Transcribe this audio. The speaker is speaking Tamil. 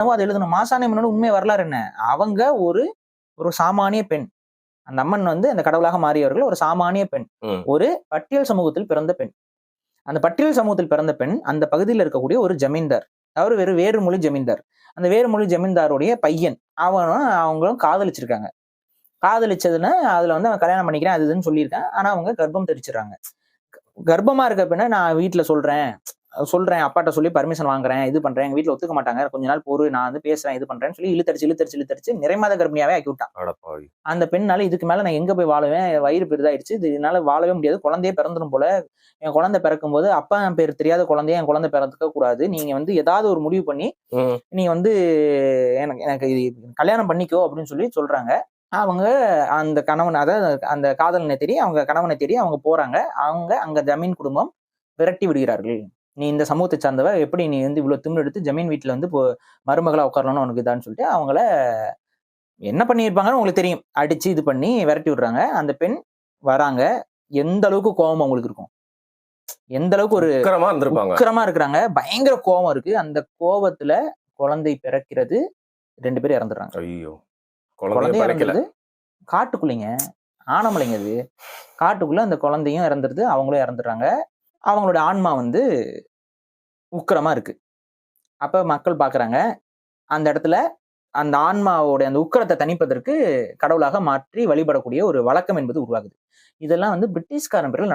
அதை எழுதணும். மாசாணி அம்மனோட உண்மை வரலாறு என்ன? அவங்க ஒரு ஒரு சாமானிய பெண். அந்த அம்மன் வந்து அந்த கடவுளாக மாறியவர்கள் ஒரு சாமானிய பெண். ஒரு பட்டியல் சமூகத்தில் பிறந்த பெண். அந்த பட்டியல் சமூகத்தில் பிறந்த பெண் அந்த பகுதியில் இருக்கக்கூடிய ஒரு ஜமீன்தார். அவர் வேறுமொழி ஜமீன்தார். அந்த வேறுமொழி ஜமீன்தாருடைய பையன். அவங்களும் காதலிச்சிருக்காங்க. காதலிச்சதுன்னா அதுல வந்து அவன் கல்யாணம் பண்ணிக்கிறேன் அது இதுன்னு சொல்லியிருக்கான். ஆனா அவங்க கர்ப்பம் தெரிச்சிடறாங்க. கர்ப்பமா இருக்க பின்ன நான் வீட்டுல சொல்றேன் அப்பாட்ட சொல்லி பர்மிஷன் வாங்குறேன், இது பண்றேன், எங்க வீட்டுல ஒத்துக்க மாட்டாங்க, கொஞ்ச நாள் பொறு, நான் வந்து பேசுறேன், இது பண்றேன்னு சொல்லி இழுத்தடிச்சு நிறைமாத கர்ப்பிணியாவே ஆக்கி விட்டான். அந்த பெண்ணால இதுக்கு மேல நான் எங்க போய் வாழுவேன், வயிறு பெரிதாயிடுச்சு, இதனால வாழவே முடியாது, குழந்தையே பிறந்துடும் போல, என் குழந்தை பிறக்கும் போது அப்பா பேர் தெரியாத குழந்தைய என் குழந்தை பிறக்க கூடாது, நீங்க வந்து ஏதாவது ஒரு முடிவு பண்ணி நீ வந்து எனக்கு கல்யாணம் பண்ணிக்கோ அப்படின்னு சொல்லி சொல்றாங்க. அவங்க அந்த கணவன், அதாவது அந்த காதலனை தேடி அவங்க கணவனை தேடி அவங்க போறாங்க. அங்க ஜமீன் குடும்பம் விரட்டி விடுகிறார்கள். நீ இந்த சமூகத்தை சார்ந்தவ, எப்படி நீ வந்து இவ்வளவு திமிரு எடுத்து ஜமீன் வீட்டுல வந்து மருமகளா உட்காரணும்னு உனக்கு இதான்னு சொல்லிட்டு அவங்கள என்ன பண்ணியிருப்பாங்கன்னு உங்களுக்கு தெரியும். அடிச்சு இது பண்ணி விரட்டி விடுறாங்க. அந்த பெண் வராங்க. எந்த அளவுக்கு கோபம் அவங்களுக்கு இருக்கும், எந்த அளவுக்கு ஒரு உக்கிரமா இருக்கிறாங்க, பயங்கர கோபம் இருக்கு. அந்த கோபத்துல குழந்தை பிறக்கிறது, 2 பேரும் இறந்துடுறாங்க. ஐயோ, குழந்தை இறந்துருது காட்டுக்குள்ளைங்க, ஆனமலைங்க அது, காட்டுக்குள்ள அந்த குழந்தையும் இறந்துருது, அவங்களும் இறந்துடுறாங்க. அவங்களோட ஆன்மா வந்து உக்கிரமா இருக்கு. அப்ப மக்கள் பாக்குறாங்க, அந்த இடத்துல அந்த ஆன்மாவோட அந்த உக்கிரத்தை தணிப்பதற்கு கடவுளாக மாற்றி வழிபடக்கூடிய ஒரு வழக்கம் என்பது உருவாகுது. இதெல்லாம் வந்து பிரிட்டிஷ்காரன் பிறகு